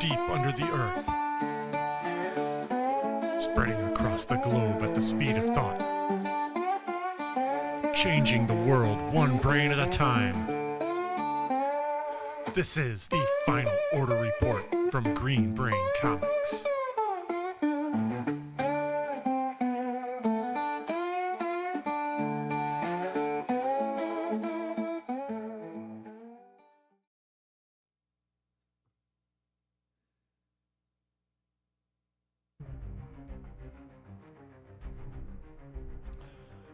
deep under the earth, spreading across the globe at the speed of thought, changing the world one brain at a time. This is the Final Order Report from Green Brain Comics.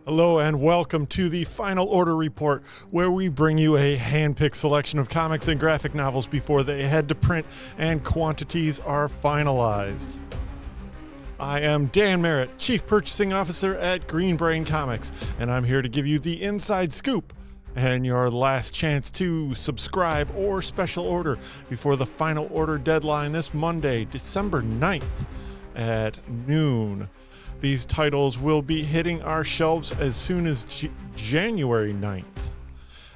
Hello and welcome to the Final Order Report, where we bring you a hand-picked selection of comics and graphic novels before they head to print and quantities are finalized. I am Dan Merritt, Chief Purchasing Officer at Green Brain Comics, and I'm here to give you the inside scoop and your last chance to subscribe or special order before the final order deadline this Monday, December 9th at noon. These titles will be hitting our shelves as soon as January 9th.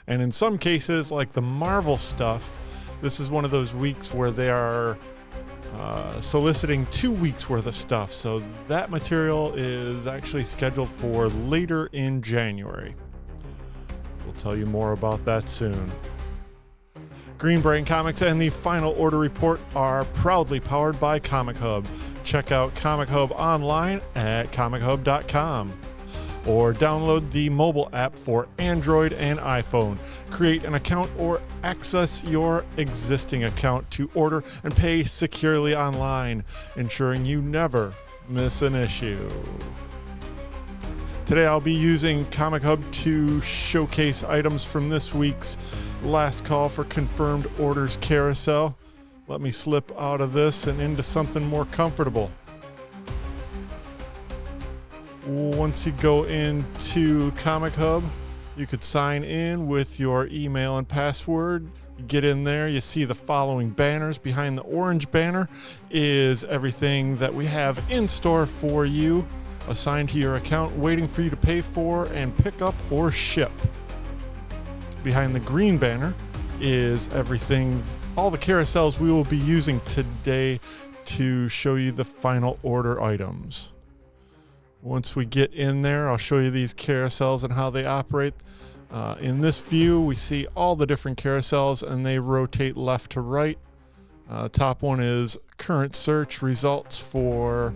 And in some cases, like the Marvel stuff, this is one of those weeks where they are soliciting 2 weeks worth of stuff. So that material is actually scheduled for later in January. We'll tell you more about that soon. Green Brain Comics and the Final Order Report are proudly powered by Comichub. Check out Comichub online at comichub.com or download the mobile app for Android and iPhone. Create an account or access your existing account to order and pay securely online, ensuring you never miss an issue. Today I'll be using Comichub to showcase items from this week's Last Call for Confirmed Orders Carousel. Let me slip out of this and into something more comfortable. Once you go into Comichub, you could sign in with your email and password. You get in there, you see the following banners. Behind the orange banner is everything that we have in store for you, assigned to your account, waiting for you to pay for and pick up or ship. Behind the green banner is everything, all the carousels we will be using today to show you the final order items. Once we get in there, I'll show you these carousels and how they operate. In this view, we see all the different carousels and they rotate left to right. Top one is current search results for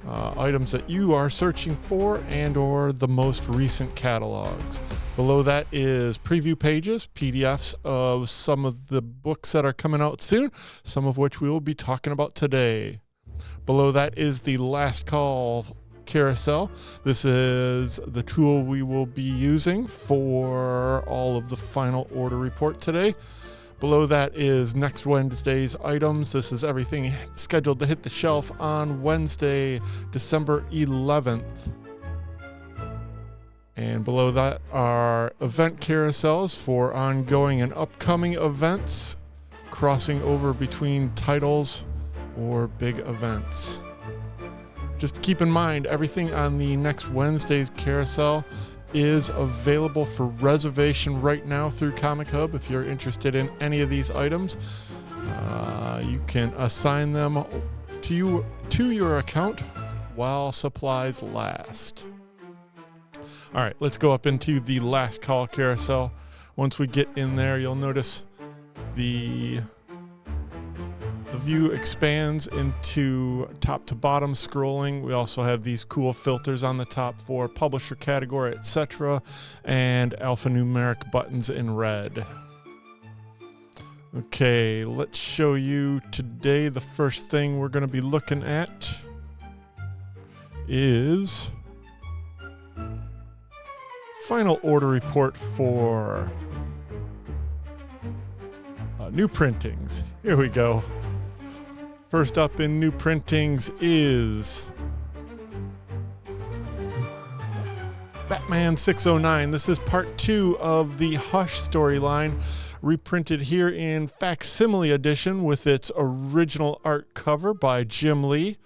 items that you are searching for and or the most recent catalogs. Below that is preview pages, PDFs of some of the books that are coming out soon, some of which we will be talking about today. Below that is the Last Call Carousel. This is the tool we will be using for all of the final order report today. Below that is next Wednesday's items. This is everything scheduled to hit the shelf on Wednesday, December 11th. And below that are event carousels for ongoing and upcoming events, crossing over between titles or big events. Just keep in mind, everything on the next Wednesday's carousel is available for reservation right now through Comichub. If you're interested in any of these items, you can assign them to your account while supplies last. All right, let's go up into the Last Call Carousel. Once we get in there, you'll notice the view expands into top to bottom scrolling. We also have these cool filters on the top for publisher category, etc., and alphanumeric buttons in red. Okay, let's show you today. The first thing we're going to be looking at is final order report for new printings. Here we go. First up in new printings is Batman 609. This is part 2 of the Hush storyline, reprinted here in facsimile edition with its original art cover by Jim Lee.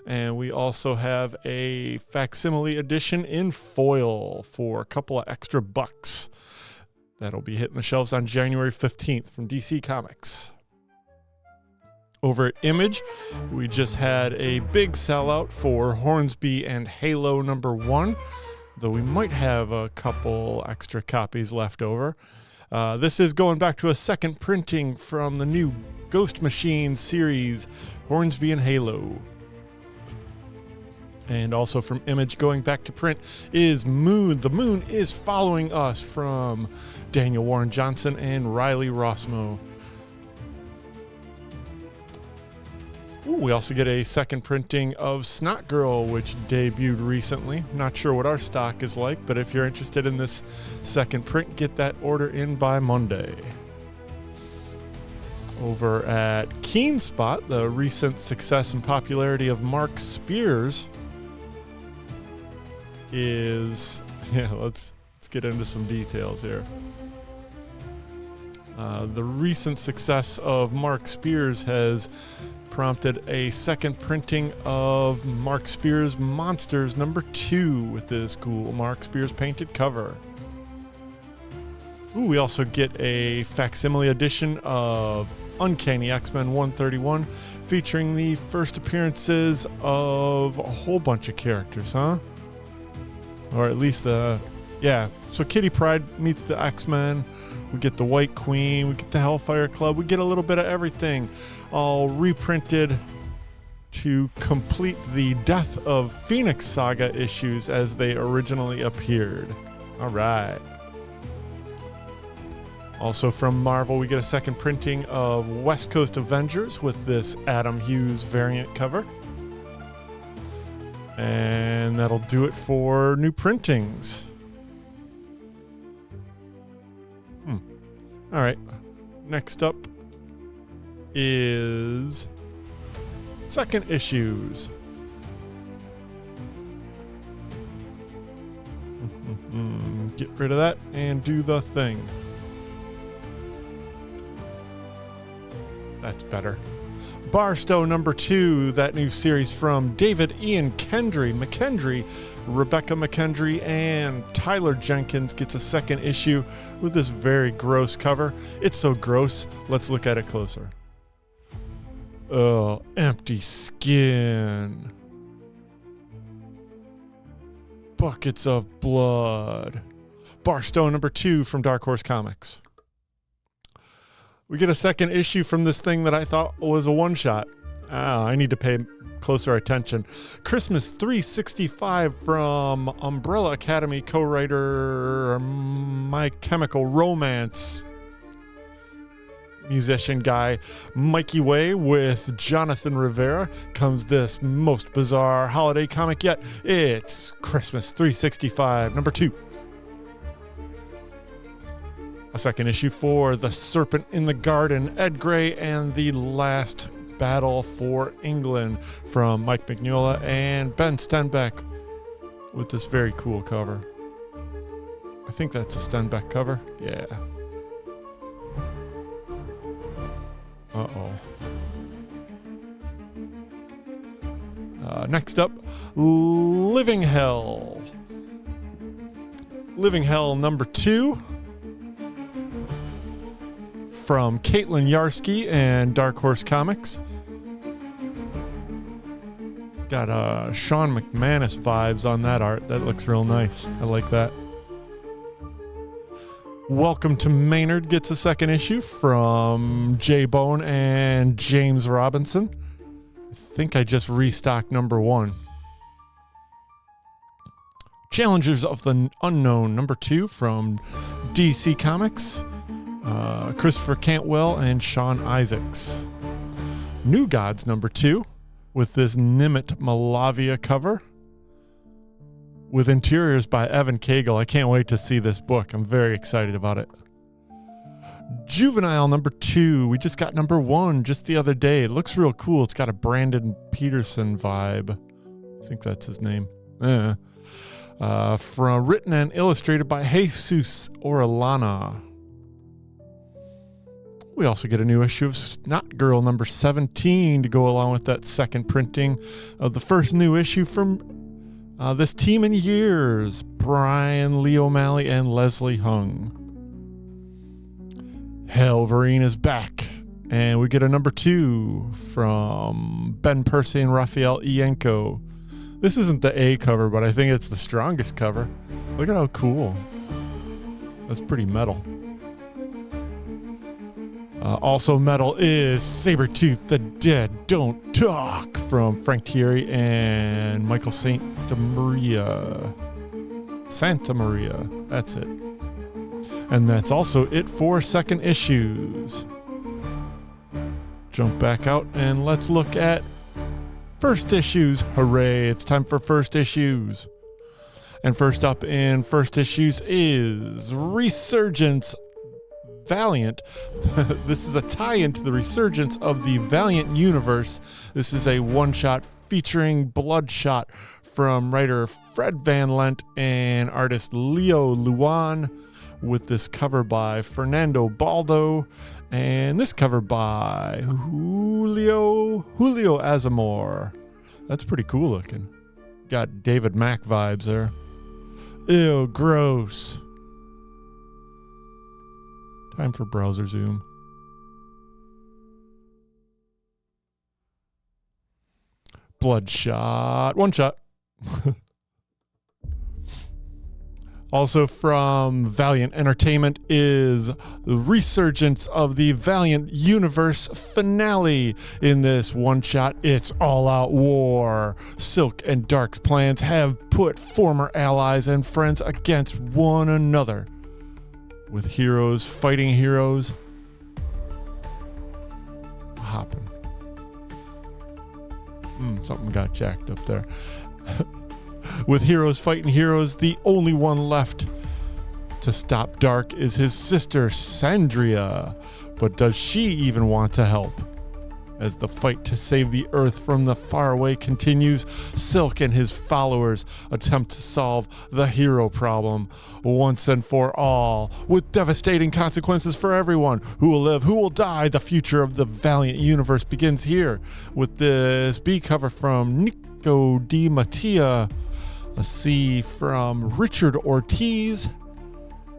And we also have a facsimile edition in foil for a couple of extra bucks. That'll be hitting the shelves on January 15th from DC Comics. Over at Image, we just had a big sellout for Hornsby and Halo #1, though we might have a couple extra copies left over. This is going back to a second printing from the new Ghost Machine series, Hornsby and Halo. And also from Image, going back to print, is Moon. The Moon is Following Us from Daniel Warren Johnson and Riley Rossmo. Ooh, we also get a second printing of Snot Girl, which debuted recently. Not sure what our stock is like, but if you're interested in this second print, get that order in by Monday. Over at Keen Spot, the recent success and popularity of Mark Spears is... Yeah, let's get into some details here. The recent success of Mark Spears has prompted a second printing of Mark Spears Monsters #2 with this cool Mark Spears painted cover. Ooh, we also get a facsimile edition of Uncanny X-Men 131 featuring the first appearances of a whole bunch of characters, huh? Or at least yeah. So Kitty Pryde meets the X-Men. We get the White Queen. We get the Hellfire Club. We get a little bit of everything, all reprinted to complete the Death of Phoenix Saga issues as they originally appeared. All right. Also from Marvel, we get a second printing of West Coast Avengers with this Adam Hughes variant cover. And that'll do it for new printings. All right. Next up is second issues. Get rid of that and do the thing. That's better. Barstow #2, that new series from David Ian McKendry, Rebecca McKendry, and Tyler Jenkins gets a second issue with this very gross cover. It's so gross, let's look at it closer. Oh, empty skin. Buckets of blood. Barstow #2 from Dark Horse Comics. We get a second issue from this thing that I thought was a one-shot. I need to pay closer attention. Christmas 365 from Umbrella Academy co-writer My Chemical Romance musician guy Mikey Way with Jonathan Rivera comes this most bizarre holiday comic yet. It's Christmas 365 #2. A second issue for The Serpent in the Garden, Ed Gray and the Last Battle for England from Mike Mignola and Ben Stenbeck with this very cool cover. I think that's a Stenbeck cover. Yeah. Uh-oh. Next up, Living Hell. Living Hell #2. From Caitlin Yarsky and Dark Horse Comics. Got Sean McManus vibes on that art. That looks real nice. I like that. Welcome to Maynard gets a second issue from Jay Bone and James Robinson. I think I just restocked #1. Challengers of the Unknown #2 from DC Comics. Christopher Cantwell and Sean Isaacs. New Gods #2 with this Nimit Malavia cover with interiors by Evan Cagle. I can't wait to see this book. I'm very excited about it. Juvenile #2. We just got #1 just the other day. It looks real cool. It's got a Brandon Peterson vibe. I think that's his name. From written and illustrated by Jesus Orellana. We also get a new issue of Snot Girl #17 to go along with that second printing of the first new issue from this team in years, Brian Lee O'Malley and Leslie Hung. Helverine is back And we get a number 2 from Ben Percy and Raphael Ienko. This isn't the A cover, but I think it's the strongest cover. Look at how cool. That's pretty metal. Also metal is Sabretooth the Dead Don't Talk from Frank Thierry and Michael Santa Maria. That's it. And that's also it for second issues. Jump back out and let's look at first issues. Hooray, it's time for first issues. And first up in first issues is Resurgence Valiant. This is a tie-in to the resurgence of the Valiant universe. This is a one-shot featuring Bloodshot from writer Fred Van Lent and artist Leo Luan, with this cover by Fernando Baldo and this cover by Julio Azamor. That's pretty cool looking. Got David Mack vibes there. Ew, gross. Time for browser zoom. Bloodshot. One shot. Also from Valiant Entertainment is the resurgence of the Valiant Universe finale. In this one-shot, it's all-out war. Silk and Dark's plans have put former allies and friends against one another, with heroes fighting heroes. Hopping. Something got jacked up there. With heroes fighting heroes, the only one left to stop Dark is his sister, Sandria. But does she even want to help? As the fight to save the Earth from the faraway continues, Silk and his followers attempt to solve the hero problem once and for all, with devastating consequences for everyone. Who will live? Who will die? The future of the Valiant universe begins here with this B cover from Nico Di Mattia, a C from Richard Ortiz,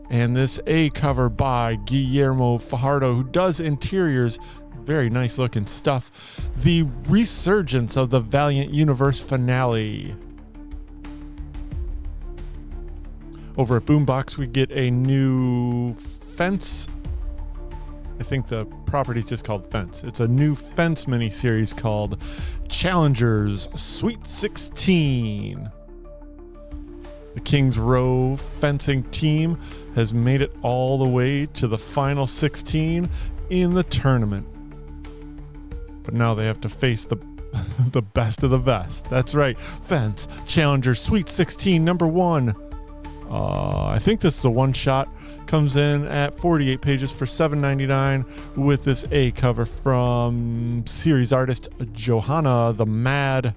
and this A cover by Guillermo Fajardo, who does interiors. Very nice looking stuff. The resurgence of the Valiant Universe finale. Over at Boombox, we get a new Fence. I think the property's just called Fence. It's a new Fence miniseries called Challengers Sweet 16. The Kings Row fencing team has made it all the way to the final 16 in the tournament. But now they have to face the best of the best. That's right. Fence Challenger Sweet 16 number 1. I think this is a one-shot. Comes in at 48 pages for $7.99 with this A cover from series artist Johanna the Mad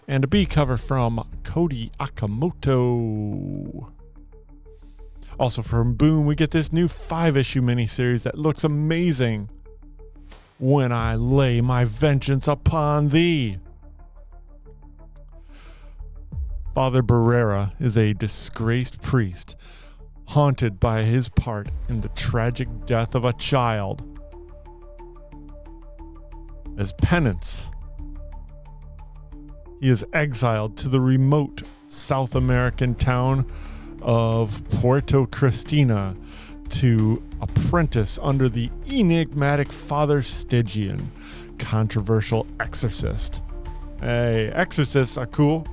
and a B cover from Cody Akamoto. Also from Boom, we get this new 5-issue miniseries that looks amazing. When I Lay My Vengeance Upon Thee. Father Barrera is a disgraced priest, haunted by his part in the tragic death of a child. As penance, he is exiled to the remote South American town of Puerto Cristina to apprentice under the enigmatic Father Stygian, controversial exorcist. Hey, exorcists are cool.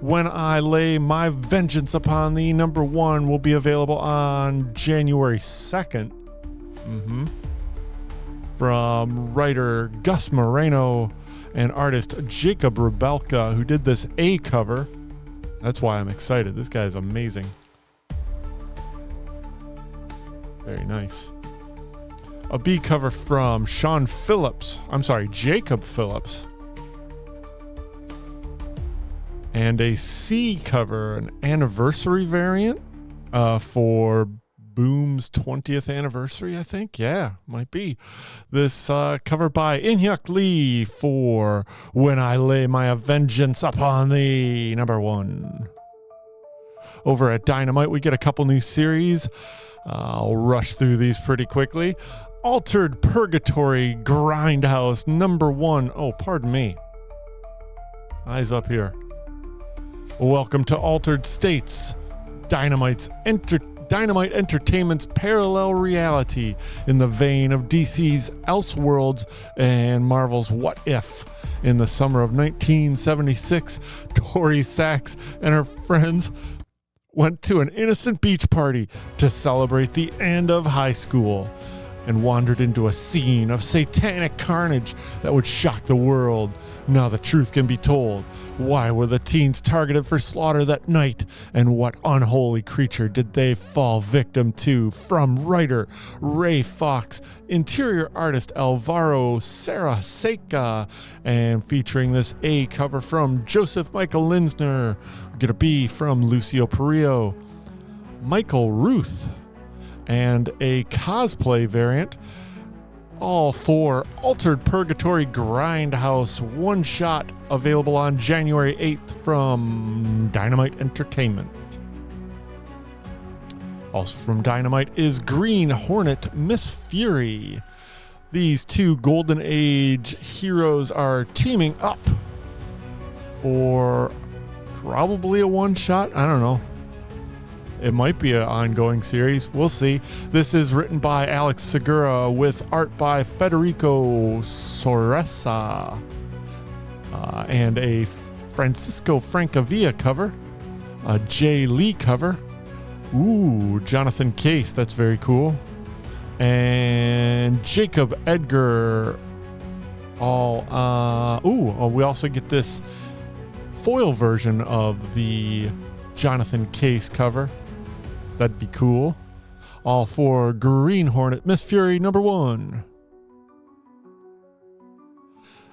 When I Lay My Vengeance Upon Thee, number 1 will be available on January 2nd. From writer Gus Moreno and artist Jacob Rebelka, who did this A cover. That's why I'm excited. This guy is amazing. Very nice. A B cover from Jacob Phillips. And a C cover, an anniversary variant for Boom's 20th anniversary, I think. Yeah, might be. This cover by In-Hyuk Lee for When I Lay My Vengeance Upon Thee, number 1. Over at Dynamite, we get a couple new series. I'll rush through these pretty quickly. Altered Purgatory Grindhouse #1. Oh, pardon me. Eyes up here. Welcome to Altered States, Dynamite Entertainment's parallel reality in the vein of DC's Elseworlds and Marvel's What If. In the summer of 1976, Tori Sachs and her friends went to an innocent beach party to celebrate the end of high school and wandered into a scene of satanic carnage that would shock the world. Now the truth can be told. Why were the teens targeted for slaughter that night? And what unholy creature did they fall victim to? From writer Ray Fox, interior artist Alvaro Saraseca, and featuring this A cover from Joseph Michael Linsner. We get a B from Lucio Perillo, Michael Ruth, and a cosplay variant, all for Altered Purgatory Grindhouse one-shot, available on January 8th from Dynamite Entertainment. Also from Dynamite is Green Hornet Miss Fury. These two Golden Age heroes are teaming up for probably a one-shot. I don't know. It might be an ongoing series. We'll see. This is written by Alex Segura with art by Federico Soressa, and a Francisco Francavilla cover, a Jay Lee cover. Ooh, Jonathan Case. That's very cool. And Jacob Edgar. We also get this foil version of the Jonathan Case cover. That'd be cool. All for Green Hornet Miss Fury #1.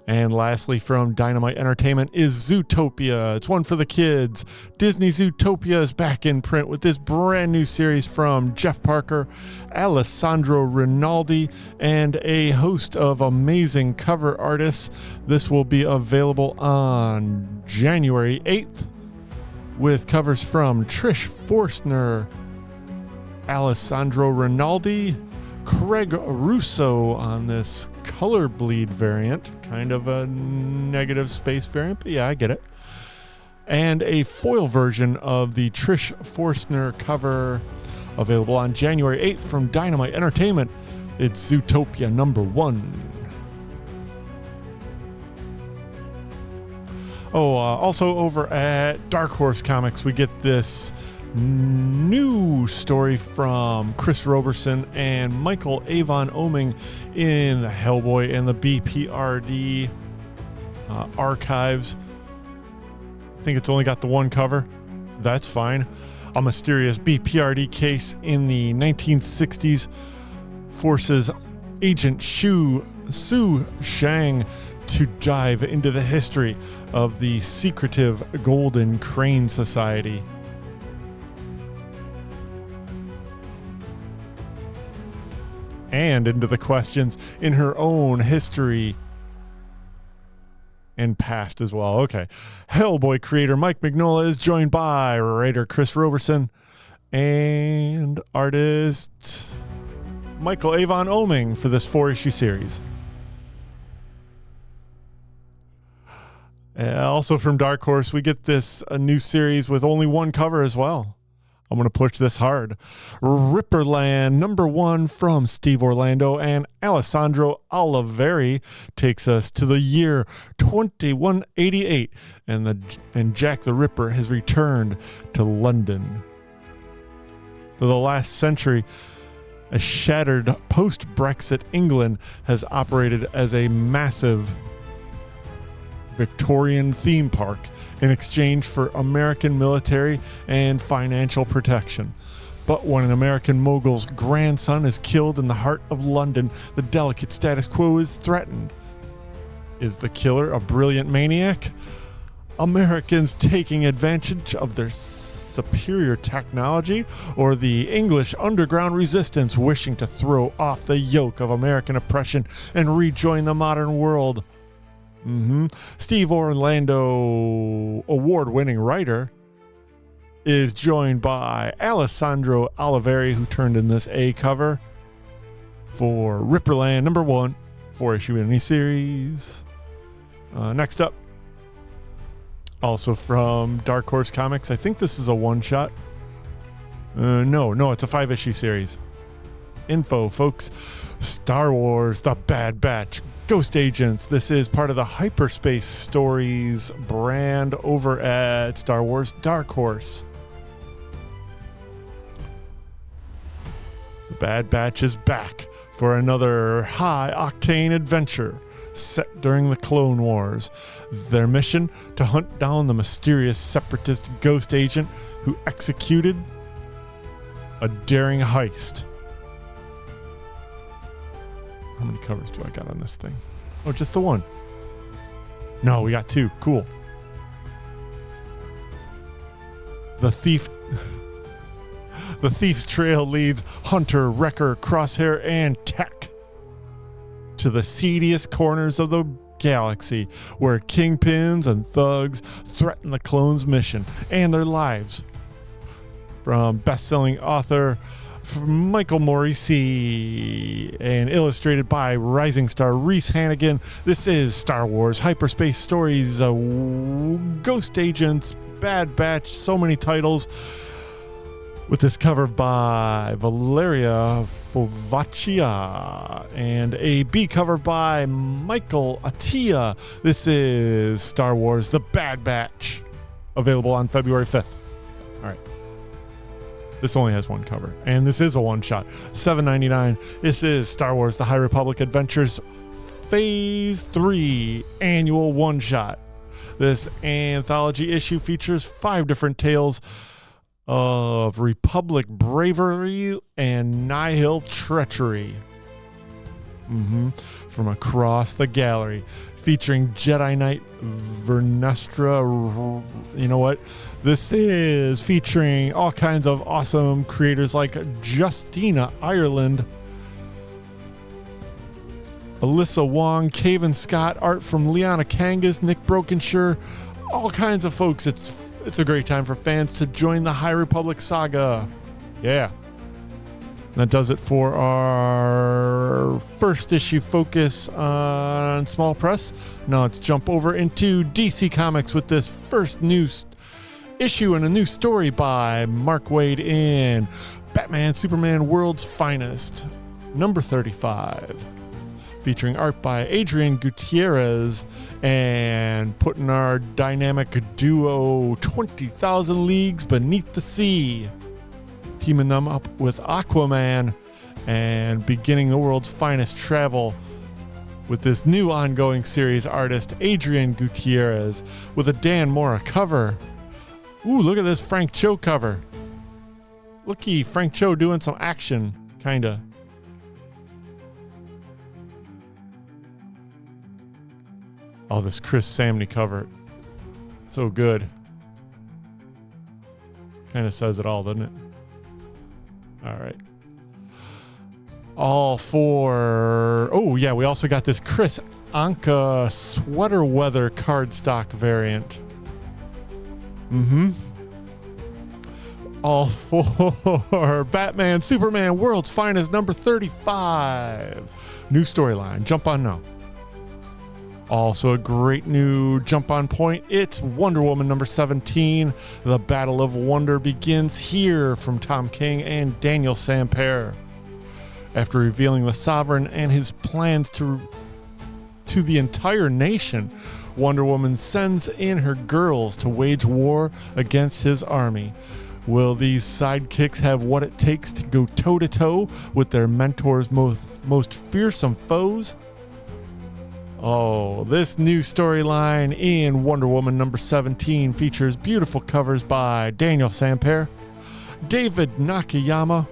And lastly, from Dynamite Entertainment is Zootopia. It's one for the kids. Disney Zootopia is back in print with this brand new series from Jeff Parker, Alessandro Rinaldi, and a host of amazing cover artists. This will be available on January 8th with covers from Trish Forstner, Alessandro Rinaldi, Craig Russo on this color bleed variant, kind of a negative space variant, but yeah, I get it. And a foil version of the Trish Forstner cover, available on January 8th from Dynamite Entertainment. It's Zootopia #1. Also over at Dark Horse Comics, we get this new story from Chris Roberson and Michael Avon Oeming in the Hellboy and the BPRD archives. I think it's only got the one cover. That's fine. A mysterious BPRD case in the 1960s forces Agent Sue Shang to dive into the history of the secretive Golden Crane Society. And into the questions in her own history and past as well. Okay. Hellboy creator Mike Mignola is joined by writer Chris Roberson and artist Michael Avon Oeming for this 4-issue series. Also from Dark Horse, we get a new series with only one cover as well. I'm going to push this hard. Ripperland #1 from Steve Orlando and Alessandro Oliveri takes us to the year 2188, and Jack the Ripper has returned to London. For the last century, a shattered post-Brexit England has operated as a massive Victorian theme park in exchange for American military and financial protection. But when an American mogul's grandson is killed in the heart of London, the delicate status quo is threatened. Is the killer a brilliant maniac? Americans taking advantage of their superior technology, or the English underground resistance wishing to throw off the yoke of American oppression and rejoin the modern world? Steve Orlando, award-winning writer, is joined by Alessandro Oliveri, who turned in this A cover, for Ripperland #1, 4-issue miniseries. Next up, also from Dark Horse Comics. I think this is a one-shot. No, it's a 5-issue series. Info, folks. Star Wars, The Bad Batch, Ghost Agents. This is part of the Hyperspace Stories brand over at Star Wars Dark Horse. The Bad Batch is back for another high-octane adventure set during the Clone Wars. Their mission, to hunt down the mysterious separatist ghost agent who executed a daring heist. How many covers do I got on this thing? Oh, just the one. No, we got 2. Cool. The Thief's trail leads Hunter, Wrecker, Crosshair, and Tech to the seediest corners of the galaxy, where kingpins and thugs threaten the clones' mission and their lives. From best-selling author Michael Morrissey and illustrated by rising star Reese Hannigan, this is Star Wars Hyperspace Stories, Ghost Agents, Bad Batch, so many titles. With this cover by Valeria Fovaccia and a B cover by Michael Attia. This is Star Wars The Bad Batch, available on February 5th. All right. This only has one cover, and this is a one-shot. $7.99. This is Star Wars The High Republic Adventures Phase 3 annual one-shot. This anthology issue features 5 different tales of Republic bravery and Nihil treachery. From across the gallery, featuring Jedi Knight Vernestra. You know what? This is featuring all kinds of awesome creators like Justina Ireland, Alyssa Wong, Cavan Scott, art from Liana Kangas, Nick Brokenshire, all kinds of folks. It's a great time for fans to join the High Republic saga. Yeah. That does it for our first issue focus on small press. Now let's jump over into DC Comics with this first new issue and a new story by Mark Waid in Batman Superman World's Finest, number 35. Featuring art by Adrian Gutierrez and putting our dynamic duo 20,000 Leagues Beneath the Sea, teaming them up with Aquaman and beginning the world's finest travel with this new ongoing series artist Adrian Gutierrez with a Dan Mora cover. Ooh, look at this Frank Cho cover. Looky, Frank Cho doing some action, kinda. Oh, this Chris Samney cover. So good. Kind of says it all, doesn't it? All right. All for... Oh, yeah, we also got this Chris Anka sweater weather cardstock variant. All for Batman Superman World's Finest, number 35. New storyline. Jump on now. Also a great new jump on point. It's Wonder Woman number 17. The Battle of Wonder begins here from Tom King and Daniel Sampere. After revealing the Sovereign and his plans to the entire nation, Wonder Woman sends in her girls to wage war against his army. Will these sidekicks have what it takes to go toe-to-toe with their mentor's most fearsome foes? Oh, this new storyline in Wonder Woman number 17 features beautiful covers by Daniel Sampere, David Nakayama,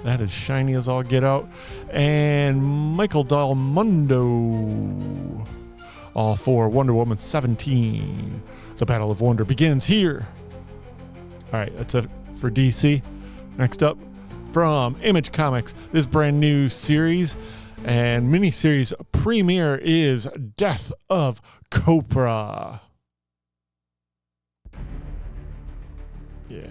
that is shiny as all get out, and Michael Dalmundo. All for Wonder Woman 17. The Battle of Wonder begins here. All right, that's it for DC. Next up, from Image Comics, this brand new series and miniseries premiere is Death of Copra. Yeah.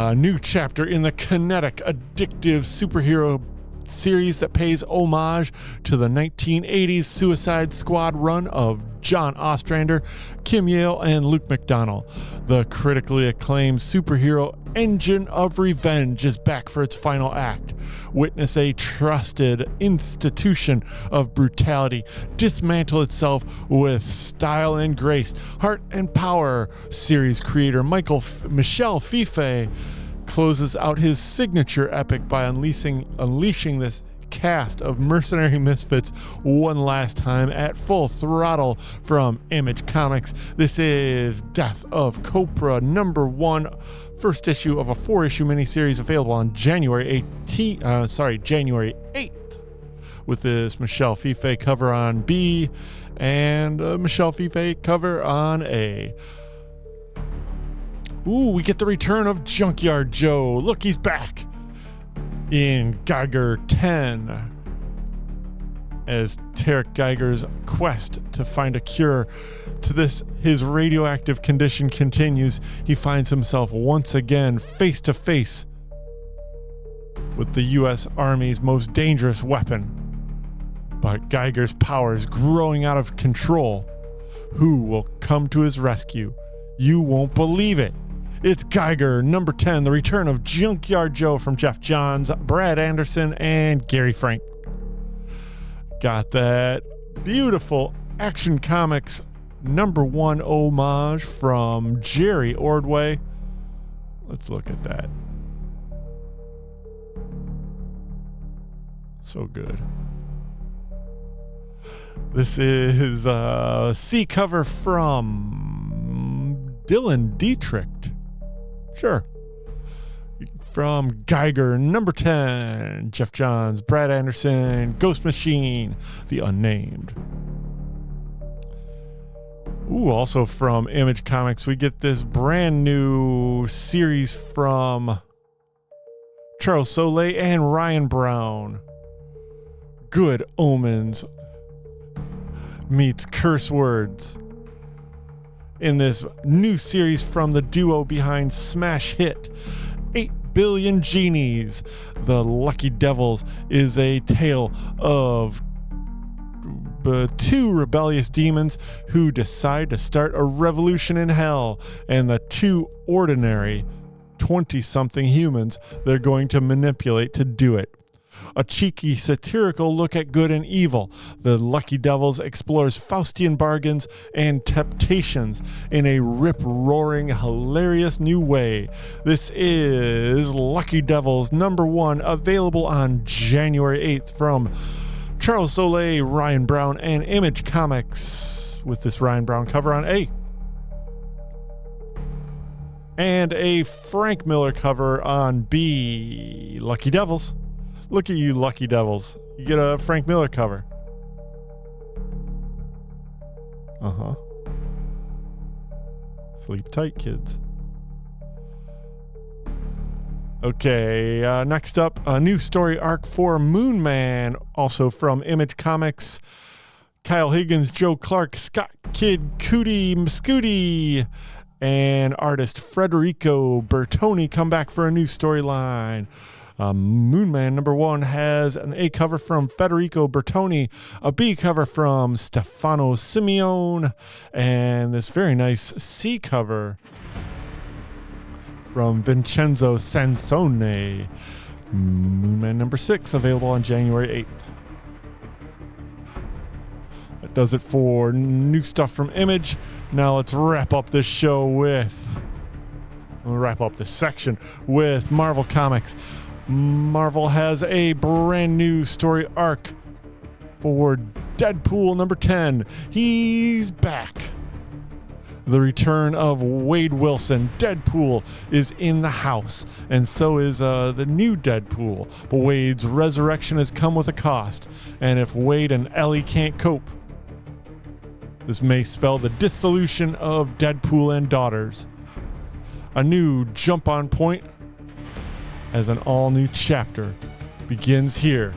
A new chapter in the kinetic, addictive superhero series that pays homage to the 1980s Suicide Squad run of John Ostrander, Kim Yale, and Luke McDonnell. The critically acclaimed superhero engine of revenge is back for its final act. Witness a trusted institution of brutality dismantle itself with style and grace. Heart and Power series creator Michel Fife closes out his signature epic by unleashing this cast of mercenary misfits one last time at full throttle from Image Comics. This is Death of Copra #1, first issue of a 4-issue miniseries available on January 8th, with this Michel Fife cover on B and Michel Fife cover on A. Ooh, we get the return of Junkyard Joe. Look, he's back in Geiger 10 as Tarek Geiger's quest to find a cure to his radioactive condition continues. He finds himself once again face to face with the U.S. Army's most dangerous weapon. But Geiger's powers growing out of control. Who will come to his rescue? You won't believe it. It's Geiger #10, the return of Junkyard Joe from Jeff Johns, Brad Anderson, and Gary Frank. Got that beautiful Action Comics #1 homage from Jerry Ordway. Let's look at that. So good. This is a C cover from Dylan Dietrich. Sure. From Geiger #10, Jeff Johns, Brad Anderson, Ghost Machine, The Unnamed. Ooh, also from Image Comics, we get this brand new series from Charles Soule and Ryan Brown. Good Omens meets Curse Words. In this new series from the duo behind smash hit 8 Billion Genies, The Lucky Devils is a tale of two rebellious demons who decide to start a revolution in hell, and the two ordinary 20-something humans they're going to manipulate to do it. A cheeky, satirical look at good and evil, The Lucky Devils explores Faustian bargains and temptations in a rip-roaring, hilarious new way. This is Lucky Devils #1, available on January 8th from Charles Soule, Ryan Brown, and Image Comics, with this Ryan Brown cover on A. And a Frank Miller cover on B. Lucky Devils. Look at you, Lucky Devils. You get a Frank Miller cover. Uh-huh. Sleep tight, kids. Okay, next up, a new story arc for Moon Man, also from Image Comics. Kyle Higgins, Joe Clark, Scott Kidd, Cootie Muscootie, and artist Federico Bertoni come back for a new storyline. Moon Man #1 has an A cover from Federico Bertoni, a B cover from Stefano Simeone, and this very nice C cover from Vincenzo Sansone. Moon Man #6, available on January 8th. That does it for new stuff from Image. Now let's wrap up this show with... We'll wrap up this section with Marvel Comics. Marvel has a brand new story arc for Deadpool #10. He's back. The return of Wade Wilson. Deadpool is in the house, and so is the new Deadpool. But Wade's resurrection has come with a cost, and if Wade and Ellie can't cope, this may spell the dissolution of Deadpool and Daughters. A new jump on point as an all-new chapter begins here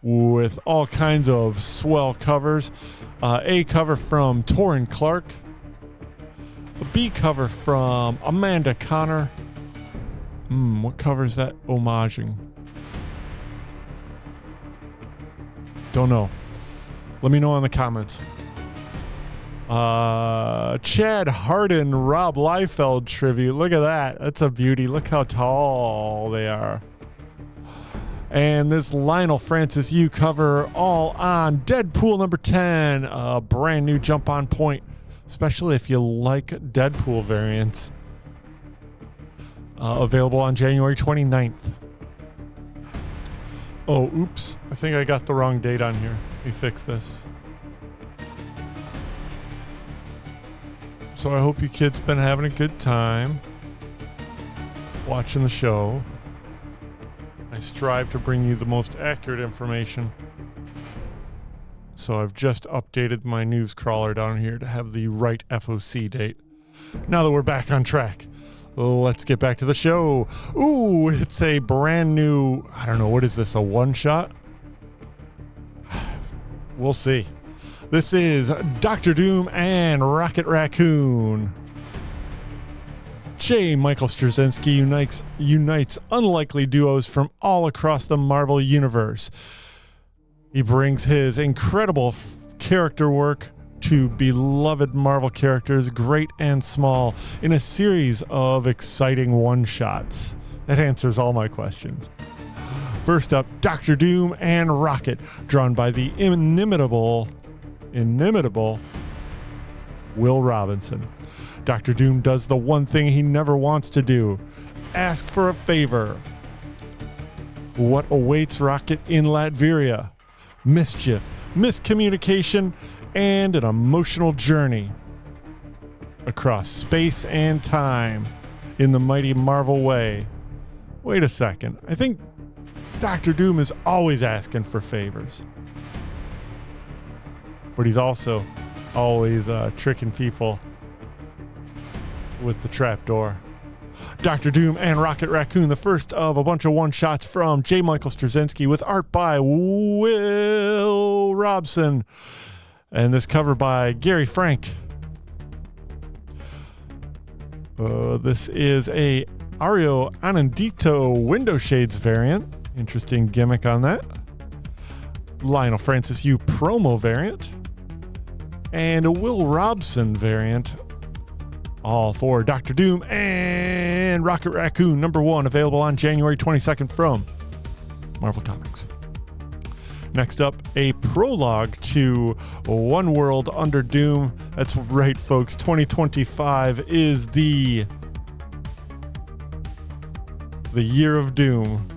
with all kinds of swell covers. A cover from Torrin Clark, a B cover from Amanda Connor, What cover is that homaging? Don't know. Let me know in the comments. Chad Harden, Rob Liefeld tribute. Look at that. That's a beauty. Look how tall they are. And this Lionel Francis U cover all on Deadpool number 10. A brand new jump on point, especially if you like Deadpool variants. Available on January 29th. Oh, oops. I think I got the wrong date on here. Let me fix this. So I hope you kids been having a good time watching the show. I strive to bring you the most accurate information. So I've just updated my news crawler down here to have the right FOC date. Now that we're back on track, let's get back to the show. Ooh, it's a brand new, I don't know, what is this, a one-shot? We'll see. This is Dr. Doom and Rocket Raccoon. J. Michael Straczynski unites unlikely duos from all across the Marvel Universe. He brings his incredible character work to beloved Marvel characters, great and small, in a series of exciting one-shots. That answers all my questions. First up, Dr. Doom and Rocket, drawn by the inimitable Will Robinson. Dr. Doom does the one thing he never wants to do: ask for a favor. What awaits Rocket in Latveria? Mischief, miscommunication, and an emotional journey across space and time in the mighty Marvel way. Wait a second. I think Dr. Doom is always asking for favors. But he's also always tricking people with the trapdoor. Dr. Doom and Rocket Raccoon, the first of a bunch of one-shots from J. Michael Straczynski, with art by Will Robson. And this cover by Gary Frank. This is a Ario Anandito window shades variant. Interesting gimmick on that. Lionel Francis U promo variant. And a Will Robson variant. All for Dr. Doom and Rocket Raccoon number 1, available on January 22nd from Marvel Comics. Next up, a prologue to One World Under Doom. That's right, folks. 2025 is the year of Doom.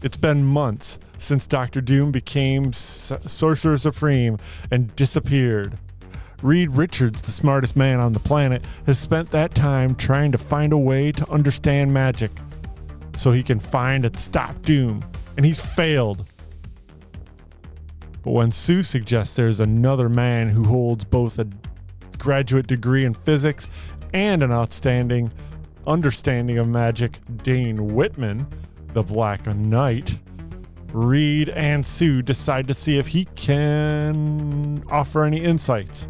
It's been months since Dr. Doom became Sorcerer Supreme and disappeared. Reed Richards, the smartest man on the planet, has spent that time trying to find a way to understand magic so he can find and stop Doom, and he's failed. But when Sue suggests there's another man who holds both a graduate degree in physics and an outstanding understanding of magic, Dane Whitman, the Black Knight, Reed and Sue decide to see if he can offer any insights.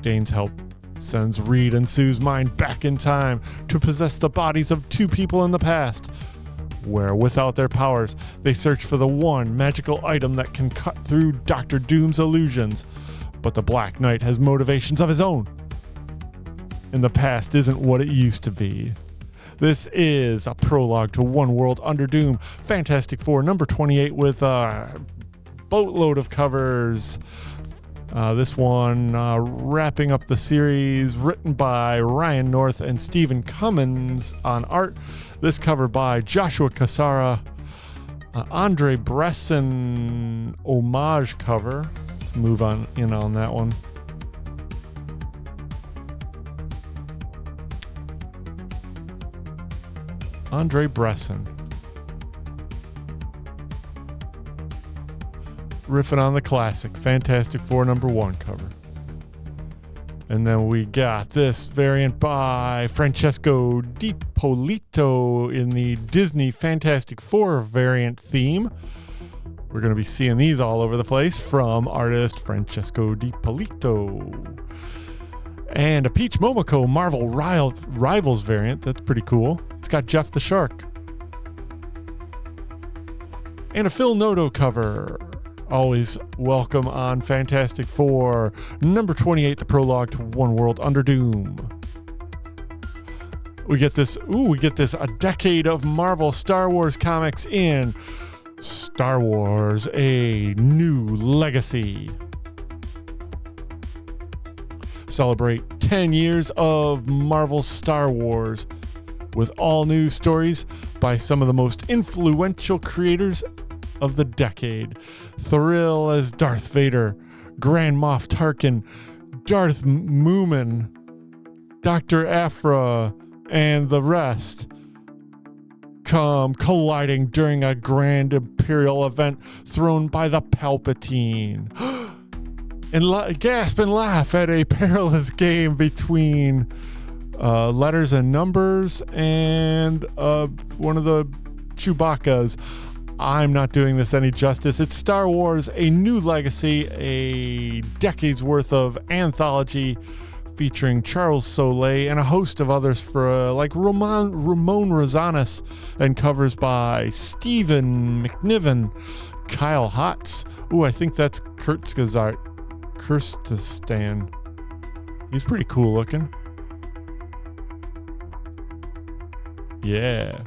Dane's help sends Reed and Sue's mind back in time to possess the bodies of two people in the past, where without their powers, they search for the one magical item that can cut through Dr. Doom's illusions. But the Black Knight has motivations of his own, and the past isn't what it used to be. This is a prologue to One World Under Doom, Fantastic Four number 28, with a boatload of covers. This one wrapping up the series, written by Ryan North and Stephen Cummins on art. This cover by Joshua Cassara. Andre Bresson homage cover. Let's move on in on that one. Andre Bresson. Riffing on the classic Fantastic Four number 1 cover. And then we got this variant by Francesco Di Polito in the Disney Fantastic Four variant theme. We're going to be seeing these all over the place from artist Francesco Di Polito. And a Peach Momoko Marvel Rivals variant. That's pretty cool. It's got Jeff the Shark. And a Phil Noto cover. Always welcome on Fantastic Four. Number 28, the prologue to One World Under Doom. We get this, a decade of Marvel Star Wars comics in Star Wars, A New Legacy. Celebrate 10 years of Marvel Star Wars with all new stories by some of the most influential creators of the decade. Thrill as Darth Vader, Grand Moff Tarkin, Darth Moomin, Dr. Aphra, and the rest come colliding during a grand Imperial event thrown by the Palpatine. And gasp and laugh at a perilous game between letters and numbers and one of the Chewbacca's. I'm not doing this any justice. It's Star Wars, A New Legacy, a decade's worth of anthology featuring Charles Soule and a host of others for like Ramon Rosanas, and covers by Stephen McNiven, Kyle Hotz. Ooh, I think that's Kurstistan. He's pretty cool looking. Yeah.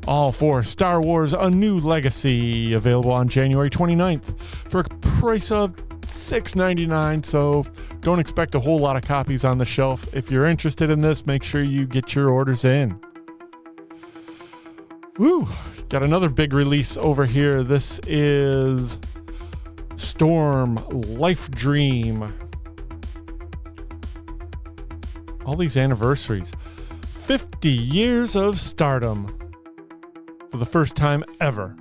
All for Star Wars A New Legacy, available on January 29th for a price of $6.99, so don't expect a whole lot of copies on the shelf. If you're interested in this, make sure you get your orders in. Woo! Got another big release over here. This is Storm Life Dream. All these anniversaries. 50 years of stardom. For the first time ever,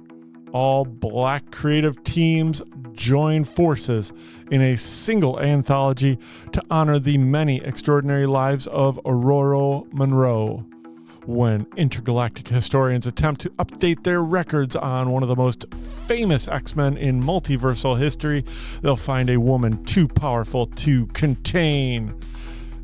all Black creative teams join forces in a single anthology to honor the many extraordinary lives of Aurora Monroe. When intergalactic historians attempt to update their records on one of the most famous X-Men in multiversal history, they'll find a woman too powerful to contain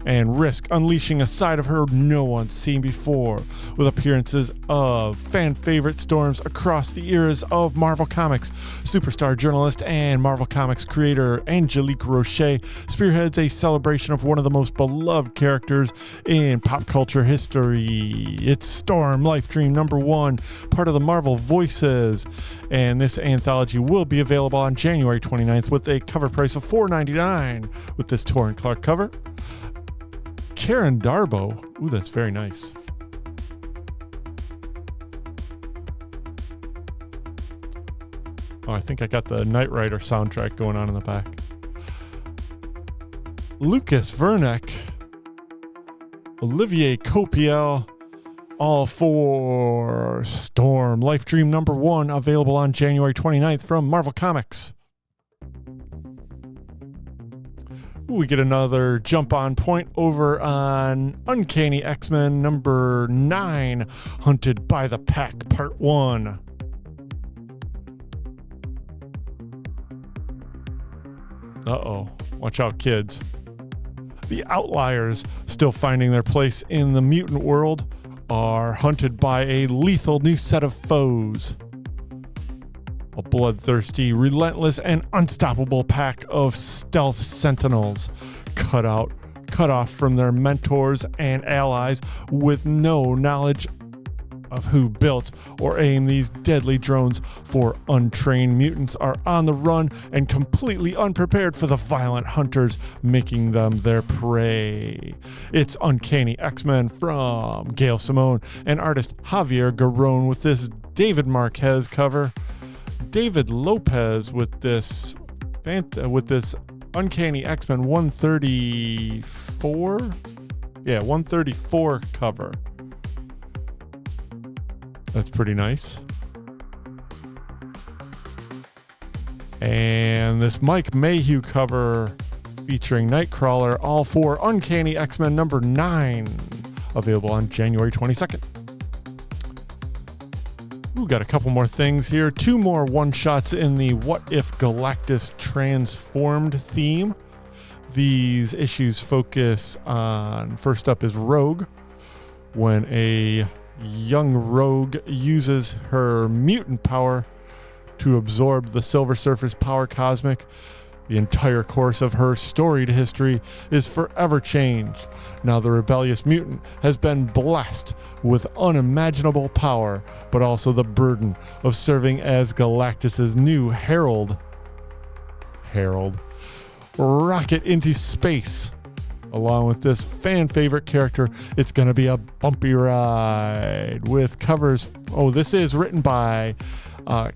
and risk unleashing a side of her no one's seen before, with appearances of fan favorite Storms across the eras of Marvel Comics. Superstar journalist and Marvel Comics creator Angelique Roche spearheads a celebration of one of the most beloved characters in pop culture history. It's Storm Life Dream #1, part of the Marvel Voices, and this anthology will be available on January 29th with a cover price of $4.99 with this Torrin Clark cover. Karen Darbo. Ooh, that's very nice. Oh, I think I got the Knight Rider soundtrack going on in the back. Lucas Vernick. Olivier Copiel. All for Storm Life Dream #1, available on January 29th from Marvel Comics. We get another jump on point over on Uncanny X-Men #9, Hunted by the Pack, Part 1. Uh-oh. Watch out, kids. The Outliers, still finding their place in the mutant world, are hunted by a lethal new set of foes. A bloodthirsty, relentless, and unstoppable pack of stealth sentinels, cut off from their mentors and allies, with no knowledge of who built or aimed these deadly drones. For untrained mutants are on the run and completely unprepared for the violent hunters, making them their prey. It's Uncanny X-Men from Gail Simone and artist Javier Garrón with this David Marquez cover. David Lopez with this Uncanny X-Men 134? Yeah, 134 cover. That's pretty nice. And this Mike Mayhew cover featuring Nightcrawler, all for Uncanny X-Men #9, available on January 22nd. We've got a couple more things here. 2 more one-shots in the What If Galactus Transformed theme. These issues focus on, first up is Rogue. When a young Rogue uses her mutant power to absorb the Silver Surfer's power cosmic, the entire course of her storied history is forever changed. Now the rebellious mutant has been blessed with unimaginable power, but also the burden of serving as Galactus's new herald. Rocket into space. Along with this fan favorite character, it's going to be a bumpy ride with covers. Oh, this is written by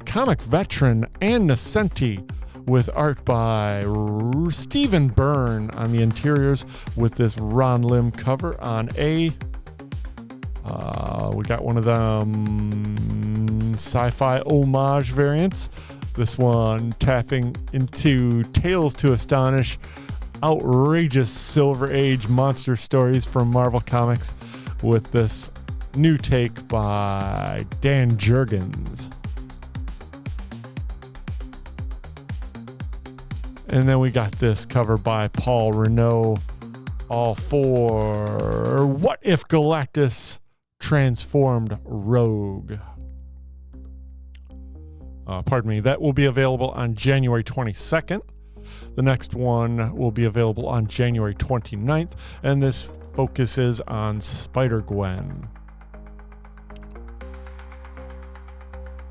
comic veteran Ann Nesenti, with art by Stephen Byrne on the interiors, with this Ron Lim cover on A. We got one of them sci-fi homage variants. This one tapping into Tales to Astonish, outrageous Silver Age monster stories from Marvel Comics, with this new take by Dan Jurgens. And then we got this cover by Paul Renault, all for What If Galactus Transformed Rogue. That will be available on January 22nd. The next one will be available on January 29th, and this focuses on Spider-Gwen.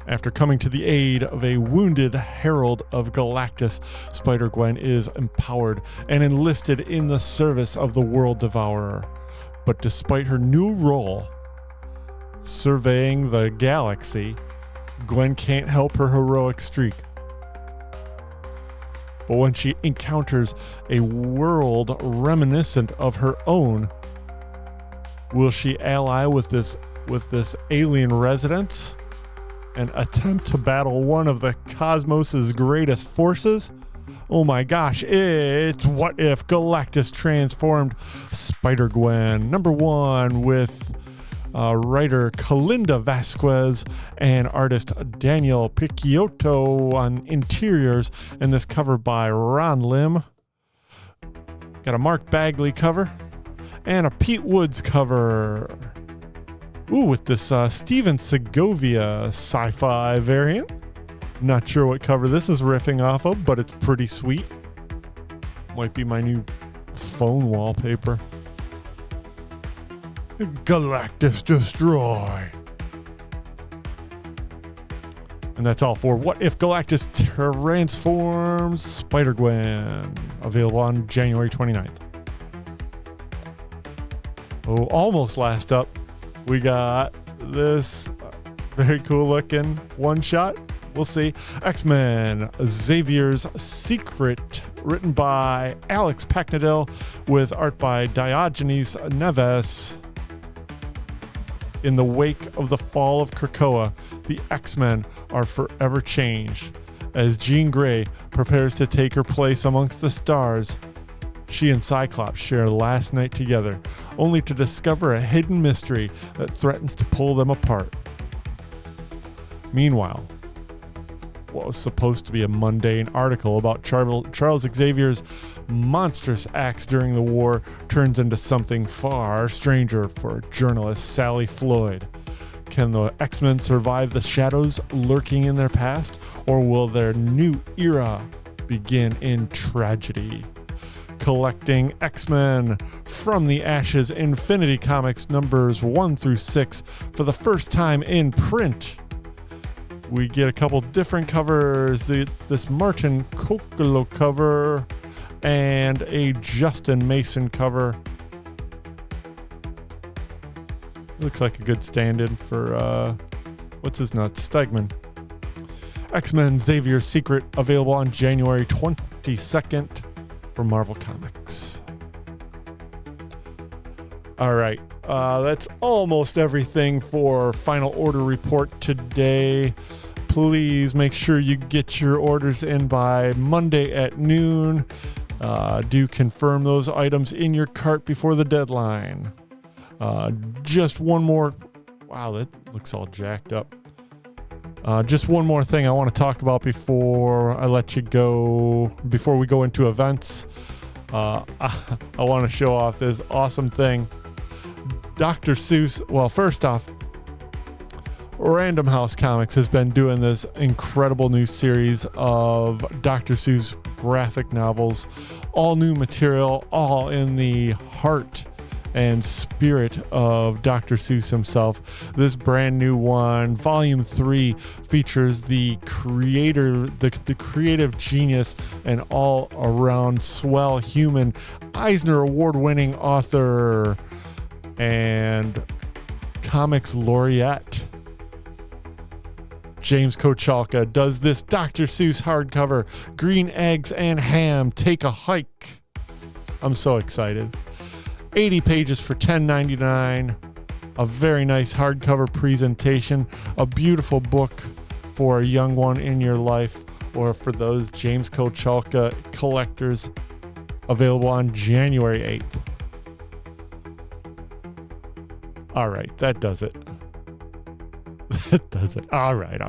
After coming to the aid of a wounded herald of Galactus, Spider-Gwen is empowered and enlisted in the service of the World Devourer. But despite her new role, surveying the galaxy, Gwen can't help her heroic streak. But when she encounters a world reminiscent of her own, will she ally with this alien resident and attempt to battle one of the cosmos's greatest forces? Oh my gosh, it's What If Galactus Transformed Spider-Gwen, #1, with writer Kalinda Vasquez and artist Daniel Picciotto on interiors, and this cover by Ron Lim. Got a Mark Bagley cover and a Pete Woods cover. Ooh, with this Steven Segovia sci-fi variant. Not sure what cover this is riffing off of, but it's pretty sweet. Might be my new phone wallpaper. Galactus Destroy. And that's all for What If Galactus Transforms Spider-Gwen, available on January 29th. Oh, almost last up, we got this very cool looking one shot. We'll see. X-Men Xavier's Secret, written by Alex Packnadel, with art by Diogenes Neves. In the wake of the fall of Krakoa, the X-Men are forever changed. As Jean Grey prepares to take her place amongst the stars, she and Cyclops share last night together, only to discover a hidden mystery that threatens to pull them apart. Meanwhile, what was supposed to be a mundane article about Charles Xavier's monstrous acts during the war turns into something far stranger for journalist Sally Floyd. Can the X-Men survive the shadows lurking in their past, or will their new era begin in tragedy? Collecting X-Men From the Ashes Infinity Comics numbers 1 through 6 for the first time in print. We get a couple different covers, this Martin Kokolo cover and a Justin Mason cover. Looks like a good stand-in for, what's his nuts, Stegman. X-Men Xavier's Secret, available on January 22nd from Marvel Comics. All right. That's almost everything for Final Order Report today. Please make sure you get your orders in by Monday at noon. Do confirm those items in your cart before the deadline. Just one more. Wow, that looks all jacked up. Just one more thing I want to talk about before I let you go, before we go into events. I want to show off this awesome thing. Dr. Seuss, well, first off, Random House Comics has been doing this incredible new series of Dr. Seuss graphic novels, all new material, all in the heart and spirit of Dr. Seuss himself. This brand new one, Volume 3, features the creator, the creative genius, and all-around swell human, Eisner Award-winning author and comics laureate James Kochalka does this Dr. Seuss hardcover, Green Eggs and Ham, Take a Hike. I'm so excited. 80 pages for $10.99. A very nice hardcover presentation. A beautiful book for a young one in your life or for those James Kochalka collectors. Available on January 8th. All right, that does it. That does it. All right.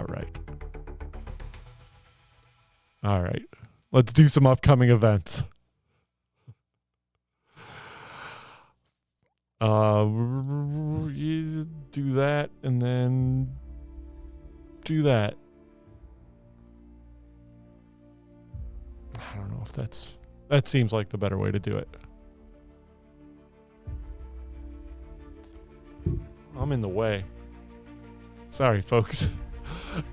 Let's do some upcoming events. You do that and then do that. I don't know if that seems like the better way to do it. I'm in the way. Sorry, folks.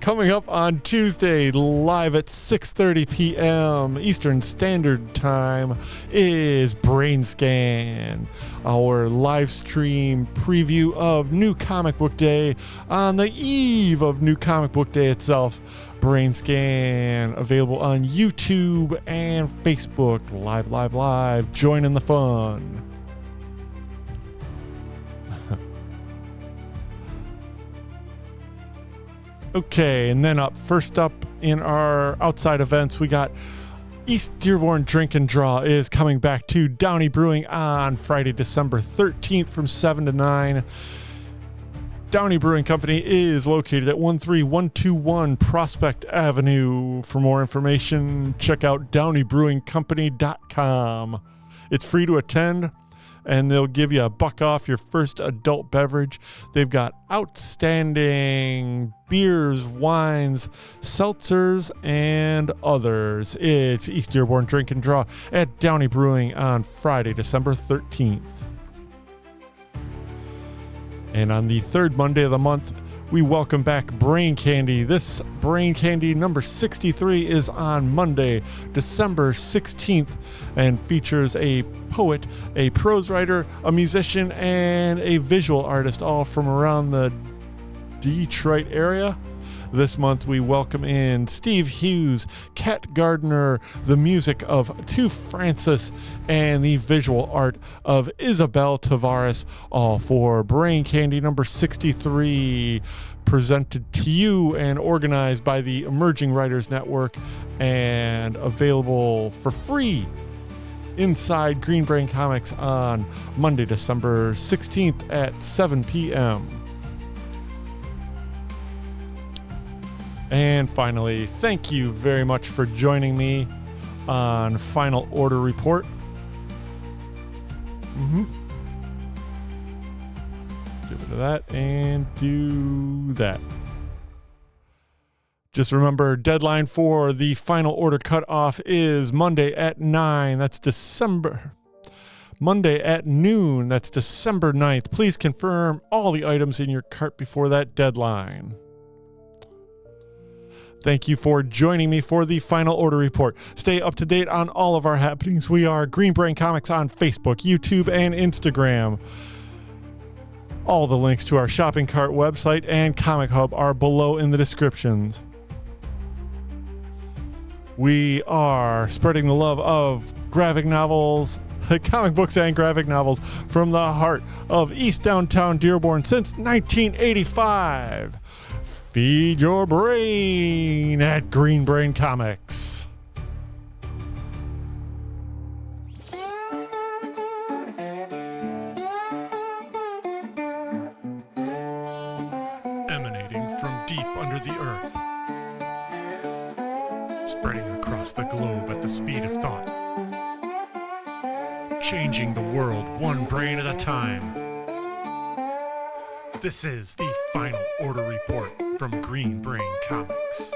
Coming up on Tuesday, live at 6:30 p.m. Eastern Standard Time, is Brain Scan, our live stream preview of New Comic Book Day on the eve of New Comic Book Day itself. Brain Scan, available on YouTube and Facebook. Live. Join in the fun. Okay, and then first up in our outside events, we got East Dearborn Drink and Draw is coming back to Downey Brewing on Friday, December 13th from 7 to 9. Downey Brewing Company is located at 13121 Prospect Avenue. For more information, check out downeybrewingcompany.com. It's free to attend, and they'll give you $1 off your first adult beverage. They've got outstanding beers, wines, seltzers, and others. It's East Dearborn Drink and Draw at Downey Brewing on Friday, December 13th. And on the third Monday of the month, we welcome back Brain Candy. This Brain Candy number 63 is on Monday, December 16th, and features a poet, a prose writer, a musician, and a visual artist, all from around the Detroit area. This month, we welcome in Steve Hughes, Kat Gardner, the music of To Francis, and the visual art of Isabel Tavares, all for Brain Candy number 63, presented to you and organized by the Emerging Writers Network, and available for free inside Green Brain Comics on Monday, December 16th at 7 p.m. And finally, thank you very much for joining me on Final Order Report. Give it to that and do that. Just remember, deadline for the Final Order cutoff is Monday at 9. That's Monday at noon. That's December 9th. Please confirm all the items in your cart before that deadline. Thank you for joining me for the Final Order Report. Stay up to date on all of our happenings. We are Green Brain Comics on Facebook, YouTube, and Instagram. All the links to our shopping cart website and Comic Hub are below in the descriptions. We are spreading the love of graphic novels, comic books and graphic novels from the heart of East Downtown Dearborn since 1985. Feed your brain at Green Brain Comics. Emanating from deep under the earth, spreading across the globe at the speed of thought. changing the world one brain at a time. This is the Final Order Report from Green Brain Comics.